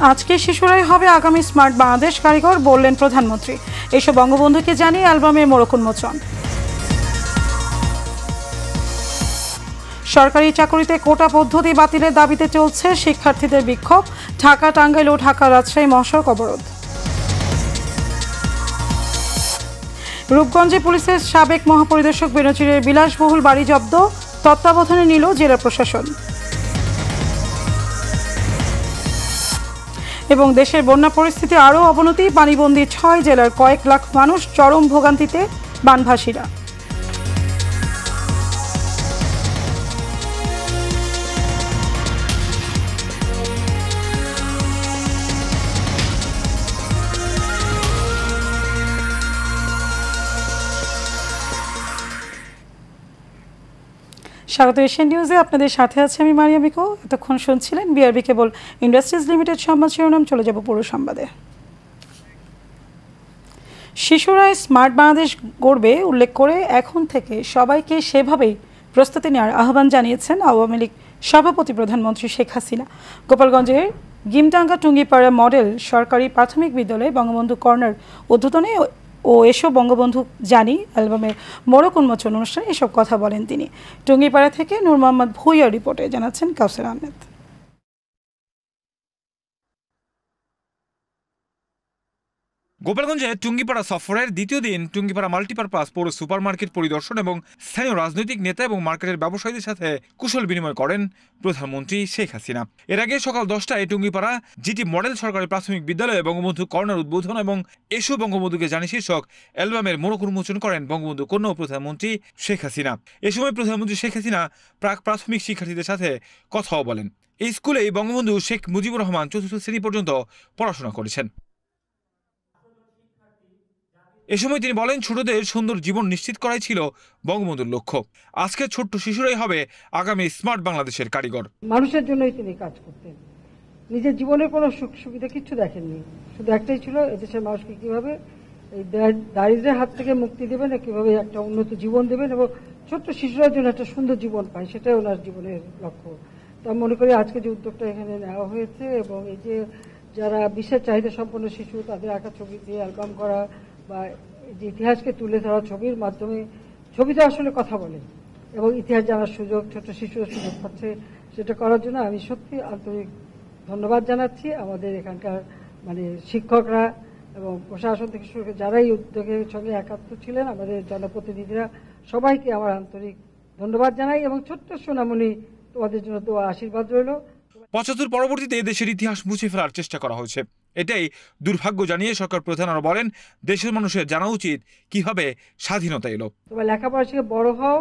আজকে শিশুরাই হবে আগামী স্মার্ট বাংলাদেশ কারিগর বললেন প্রধানমন্ত্রী। এসব বঙ্গবন্ধুকে জানিয়ে অ্যালবামের মোড়ক উন্মোচন। সরকারি চাকরিতে কোটা পদ্ধতি বাতিলের দাবিতে চলছে শিক্ষার্থীদের বিক্ষোভ। ঢাকা, টাঙ্গাইল ও ঢাকা রাজশাহী মহাসড়ক অবরোধ। রূপগঞ্জে পুলিশের সাবেক মহাপরিদর্শক বেনজিরের বিলাসবহুল বাড়ি জব্দ, তত্ত্বাবধানে নিল জেলা প্রশাসন। এবং দেশের বন্যা পরিস্থিতি আরও অবনতি, পানিবন্দী 6 জেলার কয়েক লাখ মানুষ, চরম ভোগান্তিতে বানভাসীরা। স্বাগত এশিয়ান নিউজে, আপনাদের সাথে আছে আমি মারিয়া বিকো। এতক্ষণ শুনছিলেন বিআরবি কেবল ইন্ডাস্ট্রিজ লিমিটেড সংবাদ শিরোনাম। চলে যাব পুরো সংবাদে। শিশুরাই স্মার্ট বাংলাদেশ গড়বে উল্লেখ করে এখন থেকে সবাইকে সেভাবেই প্রস্তুতি নেওয়ার আহ্বান জানিয়েছেন আওয়ামী লীগ সভাপতি প্রধানমন্ত্রী শেখ হাসিনা। গোপালগঞ্জের গিমটাঙ্গা টুঙ্গিপাড়া মডেল সরকারি প্রাথমিক বিদ্যালয়ে বঙ্গবন্ধু কর্নার উদ্বোধনে ও এসব বঙ্গবন্ধু জানি অ্যালবামের মোড়ক উন্মোচন অনুষ্ঠানে এসব কথা বলেন তিনি। টুঙ্গিপাড়া থেকে নূর মোহাম্মদ ভুইয়ার রিপোর্টে জানাচ্ছেন কাউসার আহমেদ। গোপালগঞ্জে টুঙ্গিপাড়া সফরের দ্বিতীয় দিন টুঙ্গিপাড়া মাল্টিপারপাস পৌর সুপারমার্কেট পরিদর্শন এবং স্থানীয় রাজনৈতিক নেতা এবং মার্কেটের ব্যবসায়ীদের সাথে কুশল বিনিময় করেন প্রধানমন্ত্রী শেখ হাসিনা। এর আগে সকাল 10টায় টুঙ্গিপাড়া জিটি মডেল সরকারি প্রাথমিক বিদ্যালয়ে বঙ্গবন্ধু কর্নার উদ্বোধন এবং এসো বঙ্গবন্ধুকে জানি শীর্ষক অ্যালবামের মোড়ক উন্মোচন করেন বঙ্গবন্ধু কন্যা ও প্রধানমন্ত্রী শেখ হাসিনা। এ সময় প্রধানমন্ত্রী শেখ হাসিনা প্রাক প্রাথমিক শিক্ষার্থীদের সাথে কথাও বলেন। এই স্কুলেই বঙ্গবন্ধু শেখ মুজিবুর রহমান 4র্থ শ্রেণী পর্যন্ত পড়াশোনা করেছেন। এ সময় তিনি বলেন, ছোটদের সুন্দর জীবন নিশ্চিত করাই ছিল বঙ্গবন্ধুর লক্ষ্য। আজকে ছোট্ট শিশুরাই হবে আগামী স্মার্ট বাংলাদেশের কারিগর। মানুষের জন্যই তিনি কাজ করতেন, নিজের জীবনের কোনো সুখ সুবিধা কিছু দেখেননি, শুধু একটাই ছিল এদেশের মানুষকে কিভাবে এই দারিদ্র্যের হাত থেকে মুক্তি দেবেন, কিভাবে একটা উন্নত জীবন দেবেন এবং ছোট্ট শিশুরার জন্য একটা সুন্দর জীবন পায়, সেটাই ওনার জীবনের লক্ষ্য। তা মনে করি আজকে যে উদ্যোগটা এখানে নেওয়া হয়েছে এবং এই যে যারা বিশেষ চাহিদা সম্পন্ন শিশু তাদের আঁকা ছবি দিয়ে অ্যালবাম করা বা যে ইতিহাসকে তুলে ধরা ছবির মাধ্যমে, ছবিটা আসলে কথা বলে এবং ইতিহাস জানার সুযোগ ছোট শিশুরা সুযোগ পাচ্ছে, সেটা করার জন্য আমি সত্যি আন্তরিক ধন্যবাদ জানাচ্ছি আমাদের এখানকার শিক্ষকরা এবং প্রশাসন থেকে শুরু করে যারা এই উদ্যোগের সঙ্গে একাত্ম ছিলেন, আমাদের জনপ্রতিনিধিরা, সবাইকে আমার আন্তরিক ধন্যবাদ জানাই এবং ছোট্ট সোনামণি তোমাদের জন্য তো আশীর্বাদ রইল। 75 পরবর্তীতে দেশের ইতিহাস মুছে ফেলার চেষ্টা করা হয়েছে, এটাই দুর্ভাগ্য জানিয়ে সরকার প্রধান আরো বলেন, দেশের মানুষের জানা উচিত কিভাবে স্বাধীনতা এলো। তোমরা লেখাপড়া শিখে বড় হও,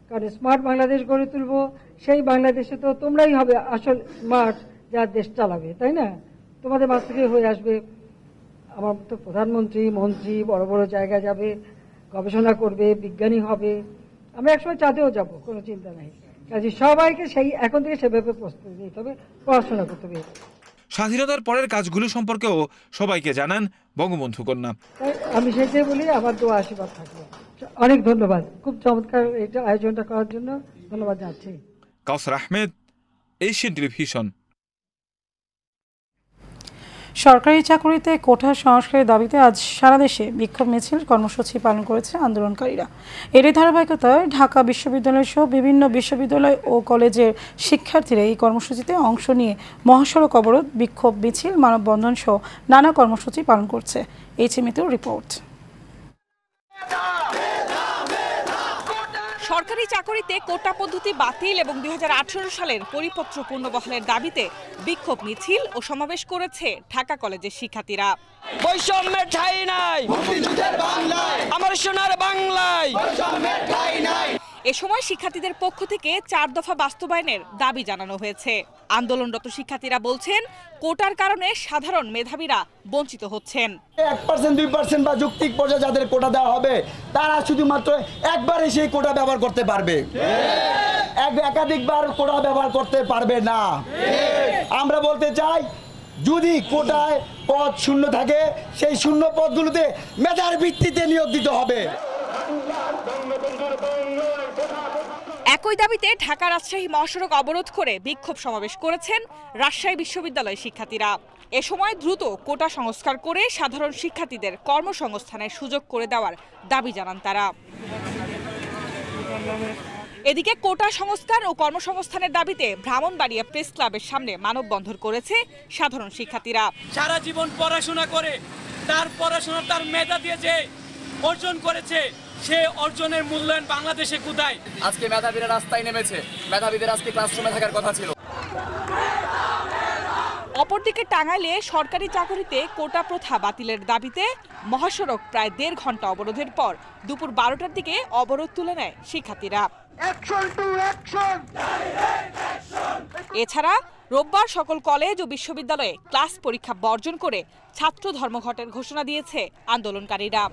কারণ স্মার্ট বাংলাদেশ গড়ে তুলবো। সেই বাংলাদেশে তো তোমরাই হবে আসল স্মার্ট, যা দেশ চালাবে, তাই না? তোমাদের মাঝ থেকে হয়ে আসবে আমার তো প্রধানমন্ত্রী, মন্ত্রী, বড় বড় জায়গায় যাবে, গবেষণা করবে, বিজ্ঞানী হবে। আমরা একসময় চাঁদেও যাব, কোনো চিন্তা নাই। কাজে সবাইকে সেই এখন থেকে সেভাবে প্রস্তুতি নিতে হবে, পড়াশোনা করতে হবে। স্বাধীনতার পরের কাজগুলো সম্পর্কেও সবাইকে জানান বঙ্গবন্ধু কন্যা। আমি সেটাই বলি, আমার দোয়া আশীর্বাদ থাকবে। অনেক ধন্যবাদ, খুব চমৎকার এটা আয়োজনটা করার জন্য ধন্যবাদ জানাচ্ছি। কাউসার আহমেদ, এশিয়ান টেলিভিশন। সরকারি চাকরিতে কোটা সংস্কারের দাবিতে আজ সারা দেশে বিক্ষোভ মিছিল কর্মসূচি পালন করেছে আন্দোলনকারীরা। এরই ধারাবাহিকতায় ঢাকা বিশ্ববিদ্যালয় সহ বিভিন্ন বিশ্ববিদ্যালয় ও কলেজের শিক্ষার্থীরা এই কর্মসূচিতে অংশ নিয়ে মহাসড়ক অবরোধ, বিক্ষোভ মিছিল, মানববন্ধন সহ নানা কর্মসূচি পালন করছে। এই চিমিতুর রিপোর্ট। সরকারি চাকরিতে কোটা পদ্ধতি বাতিল এবং 2018 সালের পরিপত্র পুনর্বহালের দাবিতে বিক্ষোভ মিছিল ও সমাবেশ করেছে ঢাকা কলেজের শিক্ষার্থীরা। বৈষম্যের ঠাঁই নাই আমার সোনার বাংলায়। এ সময় শিক্ষার্থীদের পক্ষ থেকে 4 দফা বাস্তবায়নের দাবি জানানো হয়েছে। আন্দোলনরত শিক্ষার্থীরা বলছেন, কোটার কারণে সাধারণ মেধাবীরা বঞ্চিত হচ্ছেন। 1% 2% বা যৌক্তিক পর্যায়ে যাদের কোটা দেওয়া হবে তারা শুধুমাত্র একবারে সেই কোটা ব্যবহার করতে পারবে, একাধিকবার কোটা ব্যবহার করতে পারবে না। আমরা বলতে চাই, যদি কোটায় পদ শূন্য থাকে সেই শূন্য পদগুলোতে মেধার ভিত্তিতে নিয়োগ দিতে হবে। একই দাবিতে ঢাকা রাজশাহী মহাসড়ক অবরোধ করে বিক্ষোভ সমাবেশ করেছেন রাজশাহী বিশ্ববিদ্যালয়ের শিক্ষার্থীরা। এ সময় দ্রুত কোটা সংস্কার করে সাধারণ শিক্ষার্থীদের কর্মসংস্থানের সুযোগ করে দেওয়ার দাবি জানান তারা। এদিকে কোটা সংস্কার ও কর্মসংস্থানের দাবিতে ব্রাহ্মণবাড়িয়া প্রেস ক্লাবের সামনে মানববন্ধন করেছে সাধারণ শিক্ষার্থীরা। সারা জীবন পড়াশোনা করে তার পড়াশোনা তার মেধা দিয়ে যে অর্জন করেছে, সে অর্জনের মূল্যায়ন বাংলাদেশে কোথায়? আজকে মেধাবীরা রাস্তায় নেমেছে, মেধাবীদের আজকে ক্লাসরুমে থাকার কথা ছিল। অপরদিকে টাঙ্গাইলে সরকারি চাকরিতে কোটা প্রথা বাতিলের দাবিতে মহাসড়ক প্রায় 1.5 ঘন্টা অবরোধের পর দুপুর 12টার দিকে অবরোধ তুলে নেয় শিক্ষার্থীরা। এছাড়া রোববার সকল কলেজ ও বিশ্ববিদ্যালয়ে ক্লাস পরীক্ষা বর্জন করে ছাত্র ধর্মঘটের ঘোষণা দিয়েছে আন্দোলনকারীরা।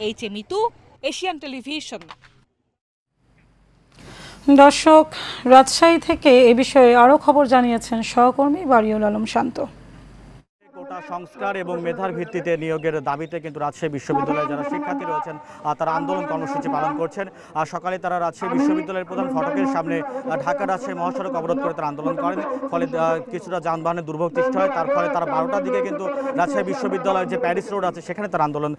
H A Mitu, Asian television. দর্শক, রাজশাহী থেকে এ বিষয়ে আরও খবর জানিয়েছেন সহকর্মী বারিউল আলম শান্ত। কোটা সংস্কার এবং মেধার ভিত্তিতে নিয়োগের দাবিতে কিন্তু রাজশাহী বিশ্ববিদ্যালয়ে যারা শিক্ষার্থী রয়েছেন তারা আন্দোলন কর্মসূচি পালন করছেন। সকালে তারা রাজশাহী বিশ্ববিদ্যালয়ের প্রধান ফটকের সামনে ঢাকা রাজশাহী মহাসড়ক অবরোধ করে তারা আন্দোলন করেন। ফলে কিছুটা যানবাহনের দুর্ভোগ সৃষ্টি হয়। তার ফলে তারা 12টার দিকে কিন্তু রাজশাহী বিশ্ববিদ্যালয়ের যে প্যারিস রোড আছে সেখানে তারা আন্দোলন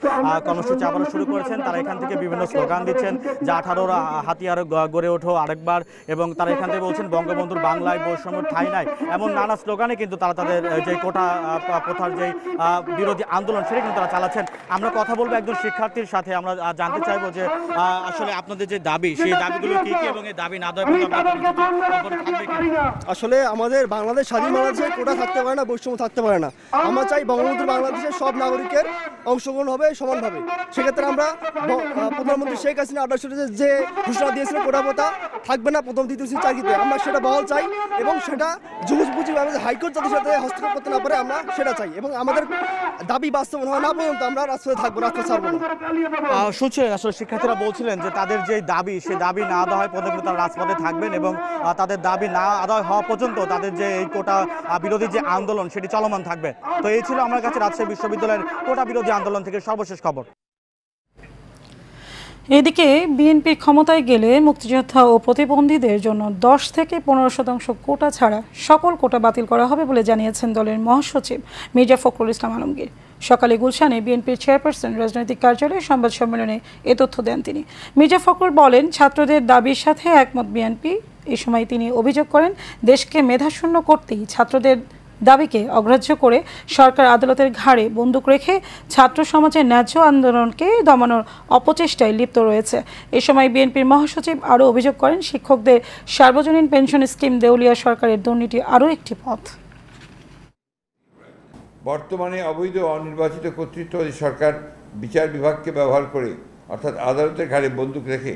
কর্মসূচি আবারও শুরু করেছেন। তারা এখান থেকে বিভিন্ন স্লোগান দিচ্ছেন যে 18 হাতিয়ার গড়ে ওঠো আরেকবার, এবং তারা এখান থেকে বলছেন বঙ্গবন্ধুর বাংলায় বৈষম্য ঠাঁই নাই, এমন নানা স্লোগানে কিন্তু তারা তাদের যে কোটা প্রথার যে বিরোধী আন্দোলন সেটা কিন্তু তারা চালাচ্ছেন। আমরা কথা বলবো একজন শিক্ষার্থীর সাথে, আমরা জানতে চাইবো যে আসলে আপনাদের যে দাবি সেই দাবিগুলো কি কি, এবং এই দাবি না দেওয়ার আসলে আমাদের বাংলাদেশ স্বাধীন বাংলাদেশে কোটা থাকতে পারে না, বৈষম্য থাকতে পারে না। আমরা চাই বঙ্গবন্ধুর বাংলাদেশের সব নাগরিকের অংশগ্রহণ হবে সমানভাবে। সেক্ষেত্রে আমরা প্রধানমন্ত্রী শেখ হাসিনা 28 যে ঘোষণা দিয়েছিলেন কোটা প্রথা থাকবে না প্রথম দ্বিতীয় চাকরিতে, আমরা সেটা বহাল চাই, এবং সেটা জুজবুজিভাবে হাইকোর্ট যাদের সাথে হস্তক্ষেপ করতে না পারে আমরা সেটা চাই, এবং আমাদের দাবি বাস্তবায়ন হওয়া না পর্যন্ত আমরা রাস্তায় থাকবো, রাস্তা ছাড়বো না। শুনছিলেন আসলে শিক্ষার্থীরা বলছিলেন যে তাদের যে দাবি সেই দাবি না আদায় হয় পর্যন্ত তারা রাজপথে থাকবেন, এবং তাদের দাবি না আদায় হওয়া পর্যন্ত তাদের যে এই কোটা বিরোধী যে আন্দোলন সেটি চলমান থাকবে। তো এই ছিল আমার কাছে রাজশাহী বিশ্ববিদ্যালয়ের কোটা বিরোধী আন্দোলন থেকে সর্বশেষ খবর। এদিকে বিএনপির ক্ষমতায় গেলে মুক্তিযোদ্ধা ও প্রতিবন্ধীদের জন্য 10 থেকে 15% কোটা ছাড়া সকল কোটা বাতিল করা হবে বলে জানিয়েছেন দলের মহাসচিব মির্জা ফখরুল ইসলাম আলমগীর। সকালে গুলশানে বিএনপির চেয়ারপারসন রাজনৈতিক কার্যালয়ে সংবাদ সম্মেলনে এ তথ্য দেন তিনি। মির্জা ফখরুল বলেন, ছাত্রদের দাবির সাথে একমত বিএনপি। এ সময় তিনি অভিযোগ করেন, দেশকে মেধাশূন্য করতেই ছাত্রদের দাবিকে অগ্রাহ্য করে সরকার আদালতের ঘাড়ে বন্দুক রেখে ছাত্র সমাজের ন্যায্য আন্দোলনকে দমানোর অপচেষ্টায় লিপ্ত রয়েছে। এ সময় বিএনপির মহাসচিব আরও অভিযোগ করেন, শিক্ষকদের সার্বজনীন পেনশন স্কিম দেউলিয়া সরকারের দুর্নীতি আরও একটি পথ। বর্তমানে অবৈধ অনির্বাচিত কর্তৃত্ববাদী সরকার বিচার বিভাগকে ব্যবহার করে, অর্থাৎ আদালতের ঘাড়ে বন্দুক রেখে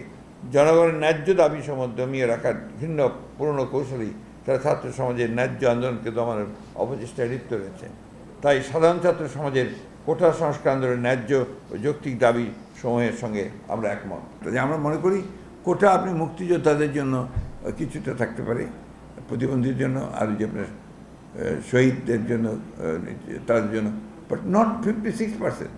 জনগণের ন্যায্য দাবি সমূহ দমিয়ে রাখার ভিন্ন পুরনো কৌশলেই তারা ছাত্র সমাজের ন্যায্য আন্দোলনকে দমানোর অপচেষ্টায় লিপ্ত রয়েছে। তাই সাধারণ ছাত্র সমাজের কোটা সংস্কার আন্দোলনের ন্যায্য ও যৌক্তিক দাবি সমূহের সঙ্গে আমরা একমত। তাই আমরা মনে করি কোটা আপনি মুক্তিযোদ্ধাদের জন্য কিছুটা থাকতে পারে, প্রতিবন্ধীর জন্য, আর যে আপনার শহীদদের জন্য, তাদের জন্য, বাট নট 56%।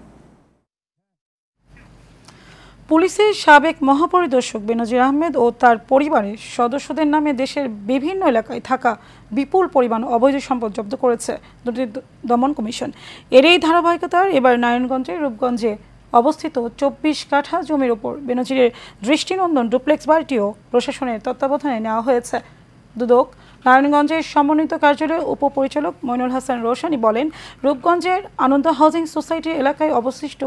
পুলিশের সাবেক মহাপরিদর্শক বেনজির আহমেদ ও তার পরিবারের সদস্যদের নামে দেশের বিভিন্ন এলাকায় থাকা বিপুল পরিমাণ অবৈধ সম্পদ জব্দ করেছে দুর্নীতি দমন কমিশন। এর এই ধারাবাহিকতার এবার নারায়ণগঞ্জের রূপগঞ্জে অবস্থিত 24 কাঠা জমির ওপর বেনজিরের দৃষ্টিনন্দন ডুপ্লেক্স বাড়িটিও প্রশাসনের তত্ত্বাবধানে নেওয়া হয়েছে। দুদক নারায়ণগঞ্জের সমন্বিত কার্যালয়ের উপপরিচালক মইনুল হাসান রোশানী বলেন, রূপগঞ্জের আনন্দ হাউজিং সোসাইটি এলাকায় অবশিষ্ট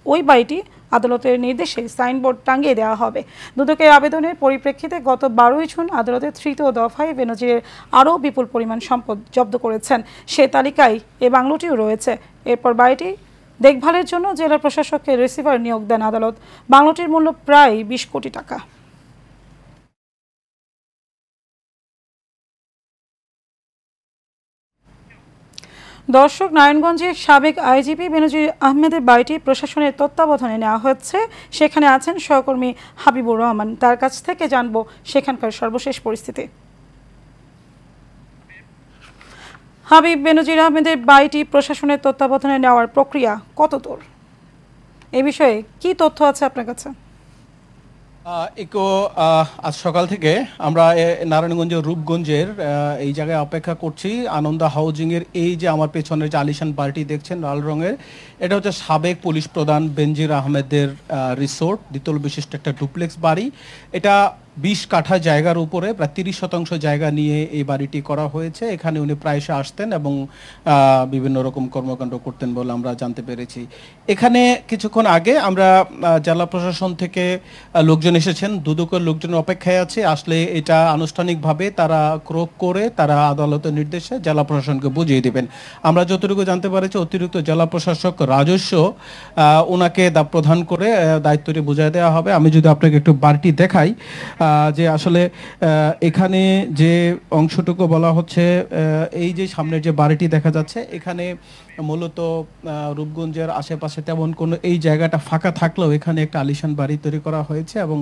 ওই বাড়িটি আদালতের নির্দেশে সাইনবোর্ড টাঙিয়ে দেওয়া হবে। দুদকের আবেদনের পরিপ্রেক্ষিতে গত 12 জুন আদালতের 3য় দফায় বেনজিরের আরও বিপুল পরিমাণ সম্পদ জব্দ করেছেন। সে তালিকায় এ বাংলোটিও রয়েছে। এরপর বাড়িটি দেখভালের জন্য জেলা প্রশাসককে রিসিভার নিয়োগ দেন আদালত। বাংলোটির মূল্য প্রায় 20 কোটি টাকা। দর্শক, নারায়ণগঞ্জের সাবেক আইজিপি বেনজির আহমেদের বাড়িটি প্রশাসনের তত্ত্বাবধানে নেওয়া হচ্ছে। সেখানে আছেন সহকর্মী হাবিবুর রহমান। তার কাছ থেকে জানবো সেখানকার সর্বশেষ পরিস্থিতি। হাবিব, বেনজির আহমেদের বাড়িটি প্রশাসনের তত্ত্বাবধানে নেওয়ার প্রক্রিয়া কতদূর? এ বিষয়ে কি তথ্য আছে আপনার কাছে? আজ সকাল থেকে আমরা নারায়ণগঞ্জের রূপগঞ্জের এই জায়গায় অপেক্ষা করছি। আনন্দ হাউজিং এর এই যে আমার পেছনের যে আলিশান বাড়িটি দেখছেন লাল রঙের, এটা হচ্ছে সাবেক পুলিশ প্রধান বেনজির আহমেদের রিসোর্ট, দ্বিতল বিশিষ্ট একটা ডুপ্লেক্স বাড়ি। এটা 20 কাঠা জায়গার উপরে প্রায় 30% জায়গা নিয়ে এই বাড়িটি করা হয়েছে। এখানে উনি প্রায়শই আসতেন এবং বিভিন্ন রকম কর্মকাণ্ড করতেন বলে আমরা জানতে পেরেছি। এখানে কিছুক্ষণ আগে আমরা জেলা প্রশাসন থেকে লোকজন এসেছেন, দুদকের লোকজনের অপেক্ষায় আছে। আসলে এটা আনুষ্ঠানিকভাবে তারা ক্রোক করে তারা আদালতের নির্দেশে জেলা প্রশাসনকে বুঝিয়ে দেবেন। আমরা যতটুকু জানতে পারছি অতিরিক্ত জেলা প্রশাসক রাজস্ব ওনাকে প্রদান করে দায়িত্বটি বুঝিয়ে দেওয়া হবে। আমি যদি আপনাকে একটু বাড়িটি দেখাই, যে আসলে এখানে যে অংশটুকু বলা হচ্ছে, এই যে সামনের যে বাড়িটি দেখা যাচ্ছে, এখানে মূলত রূপগঞ্জের আশেপাশে তেমন কোনো এই জায়গাটা ফাঁকা থাকলেও এখানে একটা আলিশান বাড়ি তৈরি করা হয়েছে এবং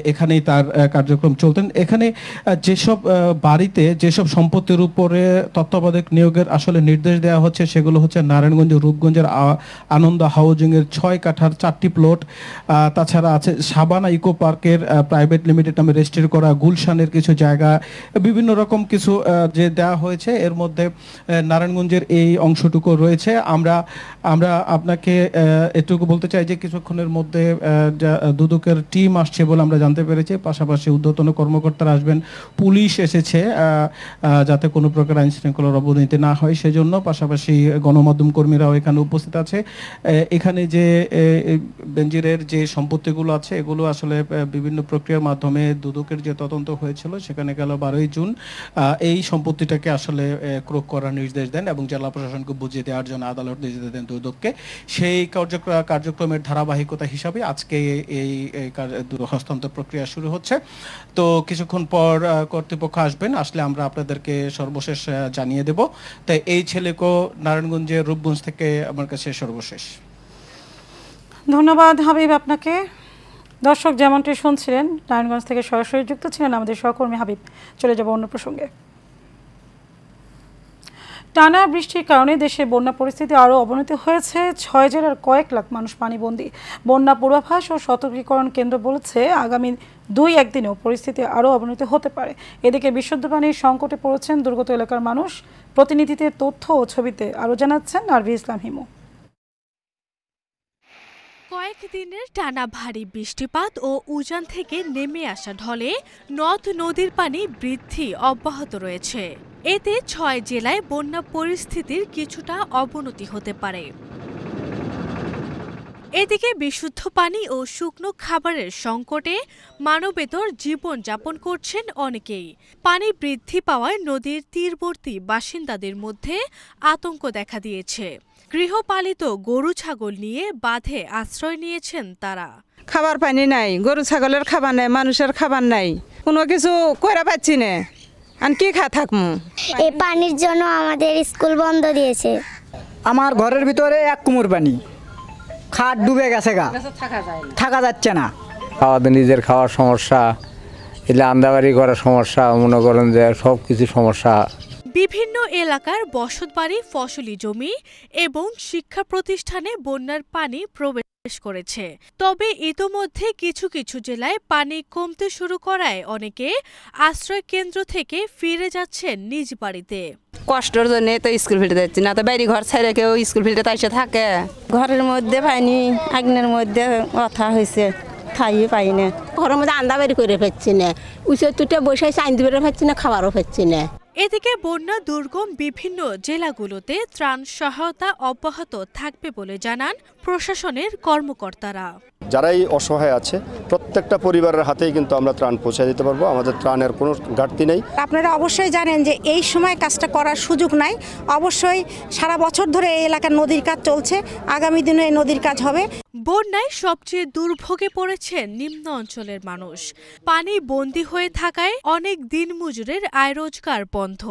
এখানেই তার কার্যক্রম চলতেন। এখানে যেসব বাড়িতে যেসব সম্পত্তির উপরে তত্ত্বাবধায়ক নিয়োগের আসলে নির্দেশ দেওয়া হচ্ছে সেগুলো হচ্ছে নারায়ণগঞ্জ রূপগঞ্জের আনন্দ হাউজিংয়ের 6 কাঠার 4টি প্লট, তাছাড়া আছে সাবানা ইকো পার্কের প্রাইভেট লিমিটেড নামে রেজিস্ট্রি করা গুলশানের কিছু জায়গা, বিভিন্ন রকম কিছু যে দেওয়া হয়েছে। এর মধ্যে নারায়ণগঞ্জের এই অংশটুকু রয়েছে। আমরা আপনাকে এটুকু বলতে চাই যে কিছুক্ষণের মধ্যে দুদকের টিম আসছে বলে আমরা জানতে পেরেছি, পাশাপাশি ঊর্ধ্বতন কর্মকর্তারা আসবেন, পুলিশ এসেছে যাতে কোনো প্রকার আইন শৃঙ্খলার অবনতি না হয় সেজন্য, পাশাপাশি গণমাধ্যম কর্মীরাও এখানে উপস্থিত আছে। এখানে যে বেনজিরের যে সম্পত্তিগুলো আছে এগুলো আসলে বিভিন্ন প্রক্রিয়ার মাধ্যমে দুদকের যে তদন্ত হয়েছিল সেখানে গেল 12ই জুন এই সম্পত্তিটাকে আসলে ক্রোক করার নির্দেশ দেন এবং জেলা প্রশাসনকে বুঝিয়ে দেওয়ার জন্য আদালত নির্দেশ দেন দুদককে। সেই কার্যক্রমের ধারাবাহিকতা হিসাবে আজকে এই হস্তান্তর প্রক্রিয়া শুরু হচ্ছে। তো কিছুক্ষণ পর কর্তৃপক্ষ আসবেন, আসলে আমরা আপনাদেরকে সর্বশেষ জানিয়ে দেব। তাই এই ছেলেকে নারায়ণগঞ্জের রূপগঞ্জ থেকে আমার কাছে সর্বশেষ। ধন্যবাদ হাবিব আপনাকে। দর্শক যেমনটি শুনছিলেন, নারায়ণগঞ্জ থেকে সরাসরি যুক্ত ছিলেন আমাদের সহকর্মী হাবিব। চলে যাব অন্য প্রসঙ্গে। টানা বৃষ্টির কারণে দেশে বন্যা পরিস্থিতি আরও অবনতি হয়েছে। 6 জেলার কয়েক লাখ মানুষ পানিবন্দী। বন্যা পূর্বাভাস ও সতর্কীকরণ কেন্দ্র বলেছে আগামী 2-1 দিনেও পরিস্থিতি আরও অবনতি হতে পারে। এদিকে বিশুদ্ধ পানির সংকটে পড়েছেন দুর্গত এলাকার মানুষ। প্রতিনিধিদের তথ্য ও ছবিতে আরও জানাচ্ছেন আরভি ইসলাম হিমু। কয়েকদিনের টানা ভারী বৃষ্টিপাত ও উজান থেকে নেমে আসা ঢলে নদ নদীর পানি বৃদ্ধি অব্যাহত রয়েছে। এতে 6 জেলায় বন্যা পরিস্থিতির কিছুটা অবনতি হতে পারে। এদিকে বিশুদ্ধ পানি ও শুকনো খাবারের সংকটে মানবেতর জীবন যাপন করছেন অনেকেই। পানি বৃদ্ধি পাওয়ায় নদীর তীরবর্তী বাসিন্দাদের মধ্যে আতঙ্ক দেখা দিয়েছে। গৃহপালিত গরু ছাগল নিয়ে বাঁধে আশ্রয় নিয়েছেন তারা। খাবার পানি নাই, গরু ছাগলের খাবার নাই, মানুষের খাবার নাই, কোনো কিছু কইরা পাচ্ছি না, আর কি খা থাকমু। এই পানির জন্য আমাদের স্কুল বন্ধ দিয়েছে। আমার ঘরের ভিতরে 1 কুমুর পানি, খাট ডুবে গেছে, থাকা যাচ্ছে না। খাওয়াতে নিজের খাওয়ার সমস্যা, এলে আন্দাবাড়ি করার সমস্যা, মনে করেন যে সব কিছু সমস্যা। বিভিন্ন এলাকার বসতবাড়ি, ফসলি জমি এবং শিক্ষা প্রতিষ্ঠানে বন্যার পানি প্রবেশ করেছে। তবে ইতোমধ্যে কিছু কিছু জেলায় পানি কমতে শুরু করায় অনেকে আশ্রয় কেন্দ্র থেকে ফিরে যাচ্ছেন নিজ বাড়িতে। কষ্টের জন্য তো স্কুল ফিরতে যাচ্ছি না, তো বাড়ি ঘর ছাইরে কেউ স্কুল ফিরতে তাইসে থাকে। ঘরের মধ্যে পানি, আগ্নের মধ্যে কথা হয়েছে, খাই পাই না। ঘরের মধ্যে আন্দাবাড়ি করে ফেলছি না, উঁচু তুটে বসে চাইন দিবে ফেলছি না, খাবারও ফেলছি না। এদিকে বন্যা দুর্গম বিভিন্ন জেলাগুলোতে ত্রাণ সহায়তা অব্যাহত থাকবে বলে জানান প্রশাসনের কর্মকর্তারা। যারাই অসহায় আছে প্রত্যেকটা পরিবারের হাতেই কিন্তু আমরা ত্রাণ পৌঁছে দিতে পারবো, আমাদের ত্রাণের কোনো ঘাটতি নেই। আপনারা অবশ্যই জানেন যে এই সময় কাজটা করার সুযোগ নাই। অবশ্যই সারা বছর ধরে এই এলাকার নদীর কাজ চলছে, আগামী দিনে এই নদীর কাজ হবে। বন্যায় সবচেয়ে দুর্ভোগে পড়েছেন নিম্ন অঞ্চলের মানুষ। পানি বন্দী হয়ে থাকায় অনেক দিনমজুরের আয় রোজগার বন্ধ।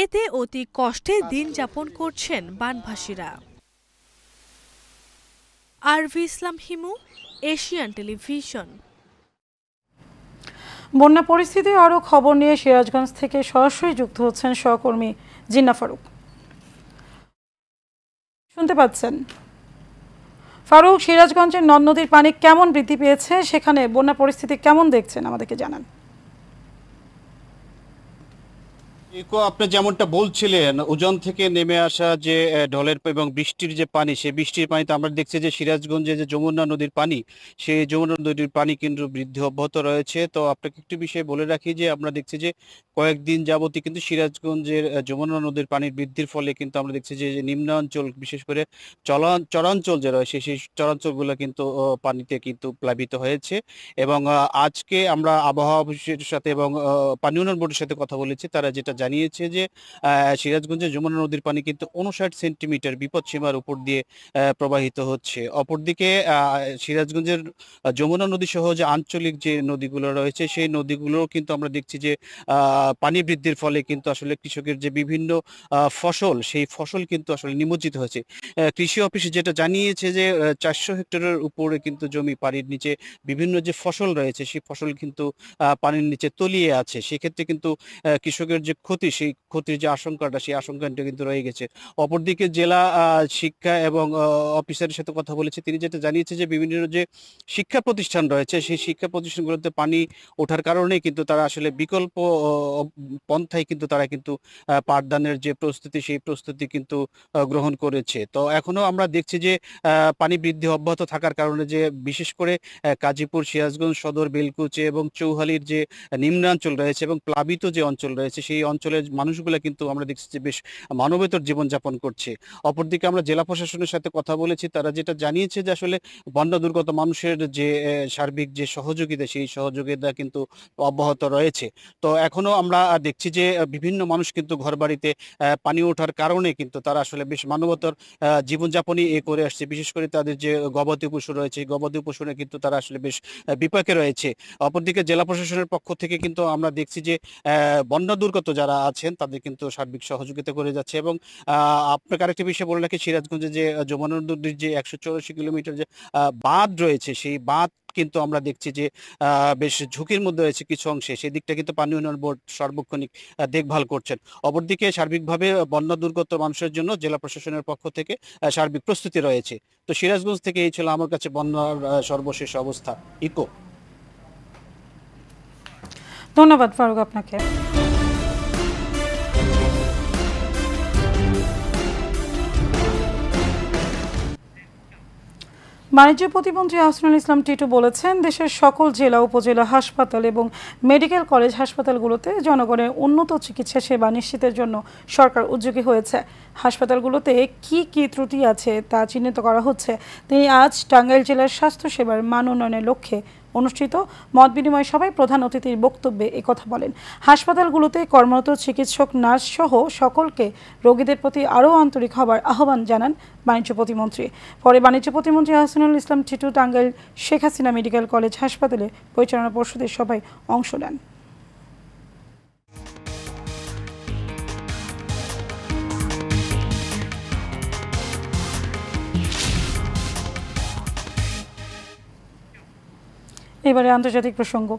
এতে অতি কষ্টে দিন যাপন করছেন বানভাসীরা। আরভি ইসলাম হিমু, এশিয়ান টেলিভিশন। বন্যা পরিস্থিতি আরও খবর নিয়ে সিরাজগঞ্জ থেকে সরাসরি যুক্ত হচ্ছেন সহকর্মী জিন্না ফারুক। শুনতে পাচ্ছেন? ফারুক, সিরাজগঞ্জের নদ নদীর পানি কেমন বৃদ্ধি পেয়েছে, সেখানে বন্যা পরিস্থিতি কেমন দেখছেন আমাদেরকে জানান। আপনি যেমনটা বলছিলেন, উজান থেকে নেমে আসা যে ঢলের এবং বৃষ্টির যে পানি, সেই বৃষ্টির পানিতে আমরা দেখছি যে সিরাজগঞ্জে যে যমুনা নদীর পানি, সেই যমুনা নদীর পানি কিন্তু বৃদ্ধি অব্যাহত রয়েছে। তো আপনাকে একটি বিষয় বলে রাখি যে আমরা দেখছি যে কয়েকদিন যাবতই কিন্তু সিরাজগঞ্জের যমুনা নদীর পানির বৃদ্ধির ফলে কিন্তু আমরা দেখছি যে নিম্নাঞ্চল, বিশেষ করে চরাঞ্চল যে রয়েছে, সেই চরাঞ্চলগুলো কিন্তু পানিতে কিন্তু প্লাবিত হয়েছে। এবং আজকে আমরা আবহাওয়া অফিসের সাথে এবং পানি উন্নয়ন বোর্ডের সাথে কথা বলেছি, তারা যেটা জানিয়েছে যে সিরাজগঞ্জের যমুনা নদীর পানি কিন্তু 59 সেন্টিমিটার বিপদসীমার উপর দিয়ে প্রবাহিত হচ্ছে। অপরদিকে সিরাজগঞ্জের যমুনা নদী সহ যে আঞ্চলিক যে নদীগুলো রয়েছে, সেই নদীগুলোও কিন্তু আমরা দেখছি যে পানি বৃদ্ধির ফলে কিন্তু আসলে কৃষকের যে বিভিন্ন ফসল, সেই ফসল কিন্তু আসলে নিমজ্জিত হয়েছে। কৃষি অফিস যেটা জানিয়েছে যে 400 হেক্টরের উপরে কিন্তু জমি পানির নিচে বিভিন্ন যে ফসল রয়েছে, সেই ফসল কিন্তু পানির নিচে তলিয়ে আছে। সেক্ষেত্রে কিন্তু কৃষকের যে ক্ষতি, সেই ক্ষতির যে আশঙ্কাটা, সেই আশঙ্কাটা কিন্তু রয়ে গেছে। অপরদিকে জেলা শিক্ষা এবং অফিসারের সাথে কথা বলেছে, তিনি যেটা জানিয়েছে যে বিভিন্ন যে শিক্ষা প্রতিষ্ঠান রয়েছে, সেই শিক্ষা প্রতিষ্ঠানগুলোতে পানি ওঠার কারণে কিন্তু তারা আসলে বিকল্প পন্থায় কিন্তু তারা কিন্তু পাঠদানের যে প্রস্তুতি, সেই প্রস্তুতি কিন্তু গ্রহণ করেছে। তো এখনো আমরা দেখছি যে পানি বৃদ্ধি অব্যাহত থাকার কারণে যে বিশেষ করে গাজীপুর, সিরাজগঞ্জ সদর, বেলকুচি এবং চৌহালির যে নিম্নাঞ্চল রয়েছে এবং প্লাবিত যে অঞ্চল রয়েছে, সেই অঞ্চলের মানুষগুলো কিন্তু আমরা দেখছি যে বেশ মানবেতর জীবনযাপন করছে। অপরদিকে আমরা জেলা প্রশাসনের সাথে কথা বলেছি, তারা যেটা জানিয়েছে যে আসলে বন্যা দুর্গত মানুষের যে সার্বিক যে সহযোগিতা, সেই সহযোগিতা কিন্তু অব্যাহত রয়েছে। তো এখনো আমরা দেখছি যে বিভিন্ন মানুষ কিন্তু ঘরবাড়িতে পানি ওঠার কারণে কিন্তু তারা আসলে বেশ মানবতর জীবনযাপনই করে আসছে। বিশেষ করে তাদের যে গবাদি পশু রয়েছে, গবাদি পশুনে কিন্তু তারা আসলে বেশ বিপাকে রয়েছে। অপরদিকে জেলা প্রশাসনের পক্ষ থেকে কিন্তু আমরা দেখছি যে বন্যা দুর্গত যারা আছেন তাদের কিন্তু সার্বিক সহযোগিতা করে যাচ্ছে। এবং আপনাকে আরেকটি বিষয় বলে রাখি, সিরাজগঞ্জে যে যমুনা নদীর যে 184 কিলোমিটার যে বাঁধ রয়েছে, সেই বাঁধ কিন্তু আমরা দেখছি যে বেশ ঝুঁকির মধ্যে রয়েছে কিছু অংশে। সেই দিকটা কিন্তু পানি উন্নয়ন বোর্ড সার্বক্ষণিক দেখভাল করছেন। অপরদিকে সার্বিকভাবে বন্যা দুর্গত মানুষের জন্য জেলা প্রশাসনের পক্ষ থেকে সার্বিক প্রস্তুতি রয়েছে। তো সিরাজগঞ্জ থেকে এই ছিল আমার কাছে বন্যার সর্বশেষ অবস্থা। ইকো। ধন্যবাদ ফারুক আপনাকে। বাণিজ্য প্রতিমন্ত্রী আহসানুল ইসলাম টিটু বলেছেন, দেশের সকল জেলা, উপজেলা হাসপাতাল এবং মেডিকেল কলেজ হাসপাতালগুলোতে জনগণের উন্নত চিকিৎসা সেবা নিশ্চিতের জন্য সরকার উদ্যোগী হয়েছে। হাসপাতালগুলোতে কি কি ত্রুটি আছে তা চিহ্নিত করা হচ্ছে। তিনি আজ টাঙ্গাইল জেলার স্বাস্থ্যসেবার মান উন্নয়নের লক্ষ্যে অনুষ্ঠিত মত বিনিময় সভায় প্রধান অতিথির বক্তব্যে একথা বলেন। হাসপাতালগুলোতে কর্মরত চিকিৎসক, নার্স সহ সকলকে রোগীদের প্রতি আরও আন্তরিক হবার আহ্বান জানান বাণিজ্য প্রতিমন্ত্রী। পরে বাণিজ্য প্রতিমন্ত্রী আহসানুল ইসলাম টিটু টাঙ্গাইল শেখ হাসিনা মেডিকেল কলেজ হাসপাতালে পরিচালনা পর্ষদের সভায় অংশ নেন। এবারে আন্তর্জাতিক প্রসঙ্গ।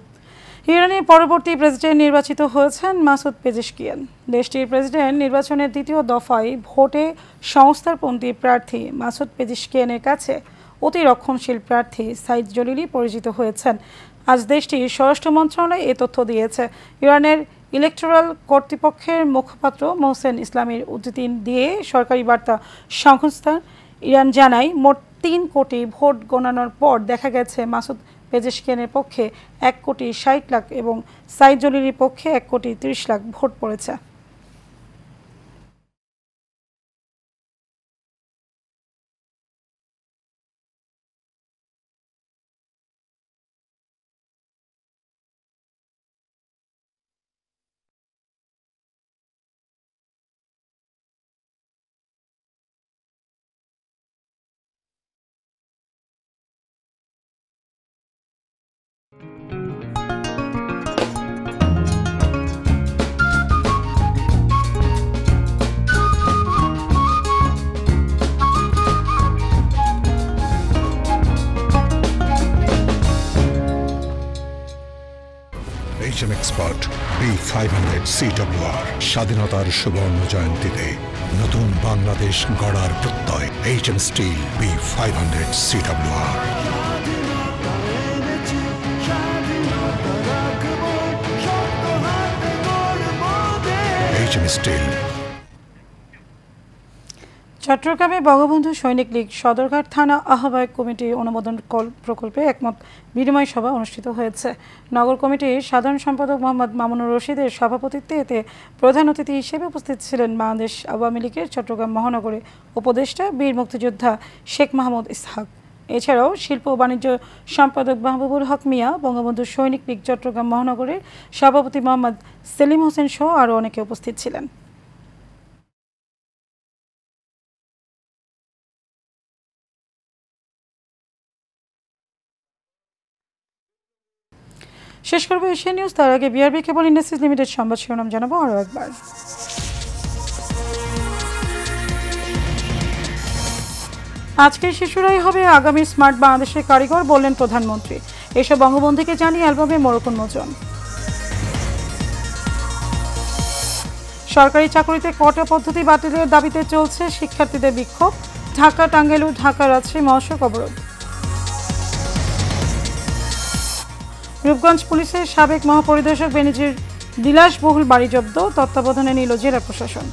ইরানের পরবর্তী প্রেসিডেন্ট নির্বাচিত হয়েছেন মাসুদ পেজেশকিয়ান। দেশটির প্রেসিডেন্ট নির্বাচনের দ্বিতীয় দফায় ভোটে সংস্থারপন্থী প্রার্থী মাসুদ পেজেশকিয়ানের কাছে অতি রক্ষণশীল প্রার্থী সাইদ জলিলি পরিচিত হয়েছেন। আজ দেশটির স্বরাষ্ট্র মন্ত্রণালয় এ তথ্য দিয়েছে। ইরানের ইলেকটোরাল কর্তৃপক্ষের মুখপাত্র মোহসেন ইসলামের উদ্ধৃতি দিয়ে সরকারি বার্তা সংস্থা ইরান জানায়, মোট 3 কোটি ভোট গণনার পর দেখা গেছে মাসুদ পেজেশকিয়ানের পক্ষে 1,60,00,000 এবং সাইদ জলিলির পক্ষে 1,30,00,000 ভোট পড়েছে। Expert B500 CWR স্বাধীনতার সুবর্ণ জয়ন্তীতে নতুন বাংলাদেশ গড়ার প্রত্যয় HM steel B500 CWR। HM steel. চট্টগ্রামে বঙ্গবন্ধু সৈনিক লীগ সদরঘাট থানা আহ্বায়ক কমিটি অনুমোদন প্রকল্পে একমত বিনিময় সভা অনুষ্ঠিত হয়েছে। নগর কমিটির সাধারণ সম্পাদক মোহাম্মদ মামুনুর রশিদের সভাপতিত্বে এতে প্রধান অতিথি হিসেবে উপস্থিত ছিলেন বাংলাদেশ আওয়ামী লীগের চট্টগ্রাম মহানগরের উপদেষ্টা বীর মুক্তিযোদ্ধা শেখ মাহমুদ ইসহাক। এছাড়াও শিল্প ও বাণিজ্য সম্পাদক মাহবুবুল হক মিয়া, বঙ্গবন্ধু সৈনিক লীগ চট্টগ্রাম মহানগরের সভাপতি মোহাম্মদ সেলিম হোসেন সহ আরও অনেকে উপস্থিত ছিলেন। শেষ করবো এশিয়া নিউজ। তার আগে বিআরবি কেবল ইন্ডাস্ট্রিজ লিমিটেড সংবাদ শিরোনাম জানাবো আরও একবার। আজকের শিশুরাই হবে আগামী স্মার্ট বাংলাদেশের কারিগর, বললেন প্রধানমন্ত্রী। এসব বঙ্গবন্ধুকে জানিয়ে অ্যালবামে মোড়ক উন্মোচন। সরকারি চাকরিতে কোটা পদ্ধতি বাতিলের দাবিতে চলছে শিক্ষার্থীদের বিক্ষোভ। ঢাকা, টাঙ্গাইল ও ঢাকা রাজশাহী মহাসড়ক অবরোধ। রূপগঞ্জ পুলিশের সাবেক মহাপরিদর্শক বেনিজির বিলাসবহুল বাড়ি জব্দ, তত্ত্বাবধানে নিল জেলা প্রশাসন।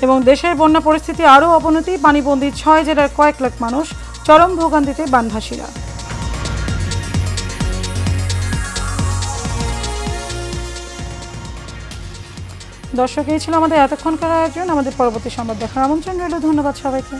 এবং দেশের বন্যা পরিস্থিতি আরও অবনতি, পানিবন্দী 6 জেলার কয়েক লাখ মানুষ, চরম ভোগান্তিতে বানভাসীরা। দর্শক, এই ছিল আমাদের এতক্ষণকার আয়োজন। আমাদের পরবর্তী সংবাদ দেখার আমন্ত্রণ রইল। ধন্যবাদ সবাইকে।